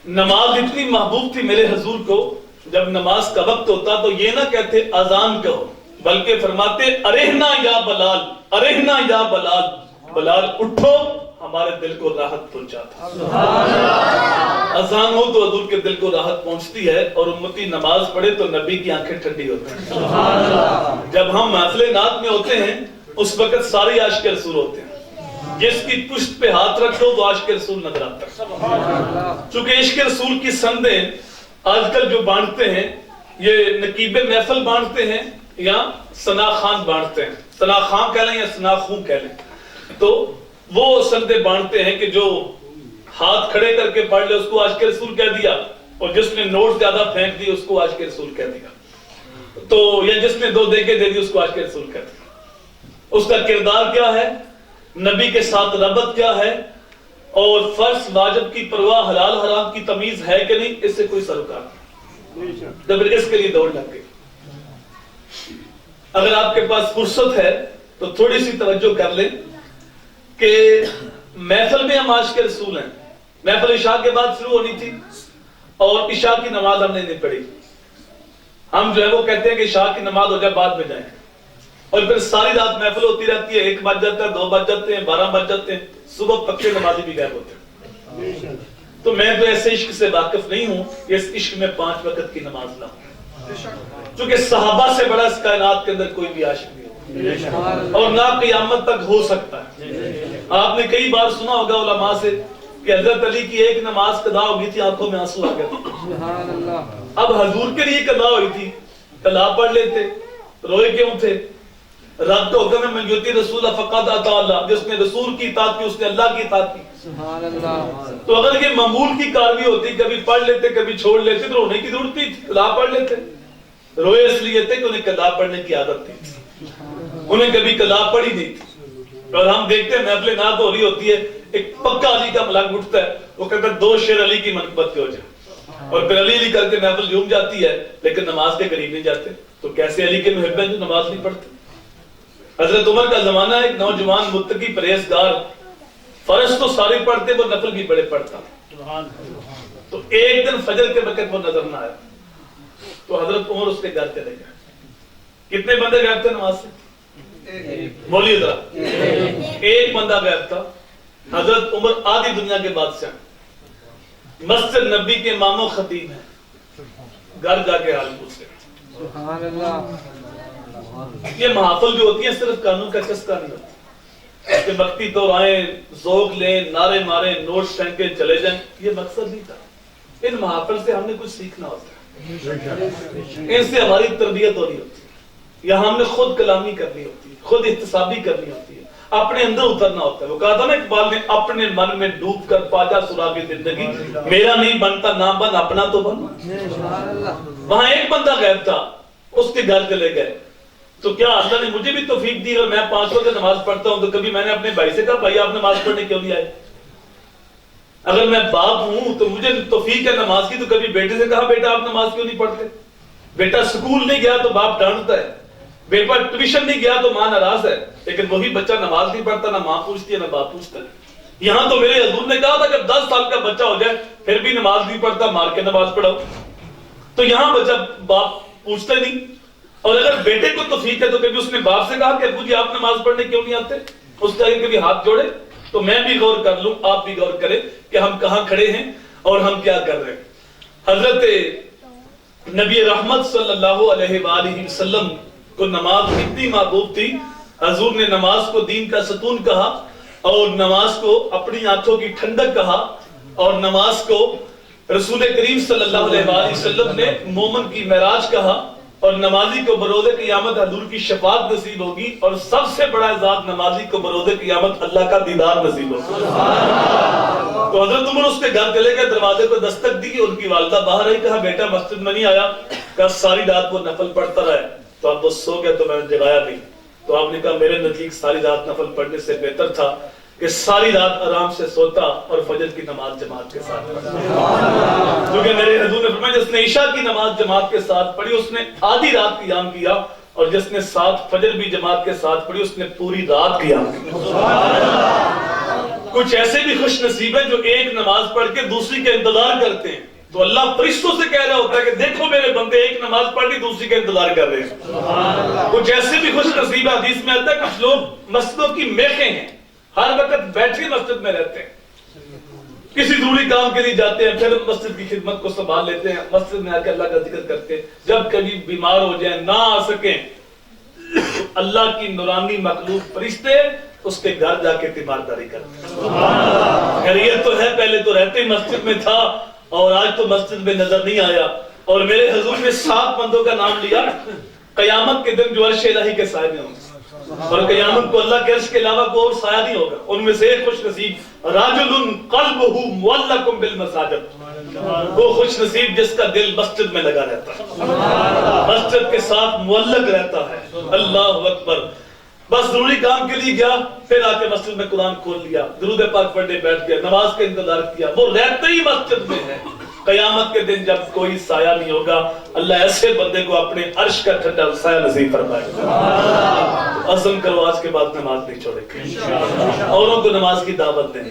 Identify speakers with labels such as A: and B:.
A: نماز اتنی محبوب تھی میرے حضور کو، جب نماز کا وقت ہوتا تو یہ نہ کہتے اذان کہو، بلکہ فرماتے ارہنا یا بلال، ارہنا یا بلال، بلال اٹھو ہمارے دل کو راحت پہنچاتا۔ اذان ہو تو حضور کے دل کو راحت پہنچتی ہے، اور امتی نماز پڑھے تو نبی کی آنکھیں ٹھنڈی ہوتی ہیں۔ جب ہم محفل نعت میں ہوتے ہیں اس وقت سارے عاشق رسول ہوتے ہیں، جس کی پشت پہ ہاتھ رکھو وہ عاشق رسول نظر آتا ہے۔ چونکہ عشق رسول کی سندیں آج کل جو بانٹتے ہیں یہ نقیب محفل بانٹتے ہیں یا ثنا خان بانٹتے ہیں، ثنا خان کہہ لیں یا ثنا خون کہہ لیں، تو وہ سندیں بانٹتے ہیں کہ جو ہاتھ کھڑے کر کے پڑھ لے اس کو عاشق رسول کہہ دیا، اور جس نے نوٹ زیادہ پھینک دی اس کو عاشق رسول کہہ دیا، تو یا جس نے دو دیکھے دے دی اس کو عاشق رسول کہہ دیا۔ اس کا کردار کیا ہے، نبی کے ساتھ ربط کیا ہے، اور فرض واجب کی پرواہ، حلال حرام کی تمیز ہے کہ نہیں، اس سے کوئی سروکار نہیں۔ تو پھر اس کے لیے دوڑ لگ گئی۔ اگر آپ کے پاس فرصت ہے تو تھوڑی سی توجہ کر لیں کہ محفل میں ہم عاشق رسول ہیں۔ محفل عشاء کے بعد شروع ہونی تھی اور عشاء کی نماز ہم نے نہیں پڑھی۔ ہم جو ہے وہ کہتے ہیں کہ عشاء کی نماز ہو جائے بعد میں جائیں، اور پھر ساری رات محفل ہوتی رہتی ہے، 1 بج جاتا ہے، 2 بج جاتے ہیں، 12 بج جاتے ہیں، صبح پکے نمازی بھی غائب ہوتے ہیں۔ تو میں تو ایسے عشق سے واقف نہیں ہوں کہ اس عشق میں 5 وقت کی نماز لاؤں، چونکہ صحابہ سے بڑا اس کائنات کے اندر کوئی بھی عاشق نہیں ہو، اور نہ قیامت تک ہو سکتا ہے۔ آپ نے کئی بار سنا ہوگا علماء سے کہ حضرت علی کی ایک نماز قضا ہو گئی تھی، آنکھوں میں آنسو آ گئے تھے۔ اب حضور کے لیے قضا ہوئی تھی، قضا پڑھ لیتے، روئے کیوں تھے؟ رب کا حکم ہے من یطیع الرسول فقد اطاع اللہ، جس نے رسول کی اطاعت کی اس نے اللہ کی اطاعت کی۔ تو اگر یہ معمول کی کاروی ہوتی، کبھی پڑھ لیتے کبھی چھوڑ لیتے، تو رونے کی ضرورت نہیں تھی، قضا پڑھ لیتے۔ روئے اس لیے تھے کہ انہیں قضا پڑھنے کی عادت تھی، انہیں کبھی قضا پڑھی نہیں تھی۔ اور ہم دیکھتے ہیں محفل نعت ہو رہی ہوتی ہے، ایک پکا علی کا ملنگ اٹھتا ہے، وہ کہتا ہے 2 شعر علی کی منقبت کے ہو جائے، اور پھر علی علی کر کے محفل جھوم جاتی ہے، لیکن نماز کے قریب نہیں جاتے۔ تو کیسے علی کے محب ہیں جو نماز نہیں پڑھتے؟ حضرت عمر کا زمانہ ہے، ایک نوجوان متقی پرہیزگار، فرض تو سارے پڑھتے، وہ نفل بھی بڑے پڑھتا۔ تو ایک دن فجر کے وقت وہ نظر نہ آیا، تو حضرت عمر اس کے گھر چلے گئے۔ کتنے بندے غائب تھے نماز سے؟ بولیے ذرا۔ ایک بندہ غائب تھا۔ حضرت عمر آدھی دنیا کے بادشاہ، مسجد نبی کے امام و خطیب ہیں، گھر جا کے حال پوچھتے۔ یہ محافل جو ہوتی ہیں صرف قانون کا چسکا نہیں ہوتا کہ وقتی طور آئیں، ذوق لیں، نعرے ماریں، نوٹ پھینکیں چلے جائیں، یہ مقصد نہیں تھا۔ ان محافل سے ہم نے کچھ سیکھنا ہوتا ہے، ان سے ہماری تربیت ہونی ہوتی ہے، یا ہم نے خود کلامی کرنی ہوتی ہے، خود احتسابی کرنی ہوتی ہے، اپنے اندر اترنا ہوتا ہے۔ وہ کہا تھا نا اقبال نے، اپنے من میں ڈوب کر پاجا سراغ زندگی، میرا نہیں بنتا نام بن اپنا تو بن۔ وہاں ایک بندہ غائب تھا، اس کے گھر چلے گئے۔ تو کیا اللہ نے مجھے بھی توفیق دی، اور میں 5 وقت نماز پڑھتا ہوں، تو کبھی میں نے اپنے بھائی سے کہا بھائی آپ نماز پڑھنے کیوں نہیں آئے؟ اگر میں باپ ہوں تو مجھے توفیق ہے نماز کی، تو کبھی بیٹے سے کہا بیٹا آپ نماز کیوں نہیں پڑھتے؟ بیٹا سکول نہیں گیا تو باپ ڈانٹتا ہے، بیٹا ٹیوشن نہیں گیا تو ماں ناراض ہے، لیکن وہی بچہ نماز نہیں پڑھتا، نہ ماں پوچھتی ہے نہ باپ پوچھتا ہے۔ یہاں تو میرے حضور نے کہا تھا جب 10 سال کا بچہ ہو جائے پھر بھی نماز نہیں پڑھتا، مار کے نماز پڑھاؤ۔ تو یہاں بچہ باپ پوچھتا نہیں، اور اگر بیٹے کو توفیق ہے تو کبھی اس نے باپ سے کہا کہ ابو جی آپ نماز پڑھنے کیوں نہیں آتے؟ اس کا کبھی ہاتھ جوڑے تو میں بھی غور کر لوں، آپ بھی غور کریں کہ ہم کہاں کھڑے ہیں اور ہم کیا کر رہے ہیں۔ حضرت نبی رحمت صلی اللہ علیہ وآلہ وسلم کو نماز اتنی محبوب تھی، حضور نے نماز کو دین کا ستون کہا، اور نماز کو اپنی آنکھوں کی ٹھنڈک کہا، اور نماز کو رسول کریم صلی اللہ علیہ وآلہ وسلم نے مومن کی معراج کہا، اور نمازی کو بروز قیامت حضور کی شفاعت نصیب ہوگی، اور سب سے بڑا اعزاز نمازی کو بروز قیامت اللہ کا دیدار نصیب ہوگا۔ تو حضرت عمر اس کے گھر چلے گئے، دروازے کو دستک دی، ان کی والدہ باہر آئی، کہا بیٹا مسجد میں نہیں آیا؟ کہا ساری رات وہ نفل پڑھتا رہا ہے، تو اب وہ سو گیا تو میں نے جگایا نہیں۔ تو آپ نے کہا میرے نزدیک ساری رات نفل پڑھنے سے بہتر تھا کہ ساری رات آرام سے سوتا اور فجر کی نماز جماعت کے ساتھ پڑھتا، کیونکہ میرے حضور نے فرمایا جس نے عشاء کی نماز جماعت کے ساتھ پڑھی اس نے آدھی رات قیام کیا، اور جس نے 7 فجر بھی جماعت کے ساتھ پڑھی اس نے پوری رات قیام کیا۔ کچھ ایسے بھی خوش نصیب ہیں جو ایک نماز پڑھ کے دوسری کا انتظار کرتے ہیں، تو اللہ فرشتوں سے کہہ رہا ہوتا ہے کہ دیکھو میرے بندے ایک نماز پڑھ لی دوسری کا انتظار کر رہے ہیں۔ کچھ ایسے بھی خوش نصیب حدیث میں آتا ہے کچھ لوگ مسجدوں کی میخیں ہیں، ہر وقت بیٹھے مسجد میں رہتے ہیں، کسی ضروری کام کے لیے جاتے ہیں، پھر مسجد کی خدمت کو سنبھال لیتے ہیں، مسجد میں آ کے اللہ کا ذکر کرتے ہیں، جب کبھی بیمار ہو جائیں نہ آ سکیں تو اللہ کی نورانی مخلوق فرشتے اس کے گھر جا کے تیمارداری کرتے ہیں۔ خیریت تو ہے، پہلے تو رہتے ہی مسجد میں تھا اور آج تو مسجد میں نظر نہیں آیا، اور میرے حضور نے 7 بندوں کا نام لیا قیامت کے دن جو عرش الہی کے سائے میں ہوں گے، اور قیامت کو اللہ کے عرش کے علاوہ کوئی اور سایہ نہیں ہوگا۔ ان میں سے ایک خوش نصیب رجل قلبہ معلق بالمساجد، وہ خوش نصیب جس کا دل مسجد میں لگا رہتا ہے، مسجد کے ساتھ معلق رہتا ہے۔ اللہ اکبر، بس ضروری کام کے لیے گیا، پھر آ کے مسجد میں قرآن کھول لیا، درود پاک پڑھنے بیٹھ گیا، نماز کا انتظار کیا، وہ رہتے ہی مسجد میں ہے۔ قیامت کے دن جب کوئی سایہ نہیں ہوگا، اللہ ایسے بندے کو اپنے عرش کا ٹھنڈا سایہ نصیب فرمائے گا۔ عزم کرو آج کے بعد نماز نہیں چھوڑے، اوروں کو نماز کی دعوت دیں۔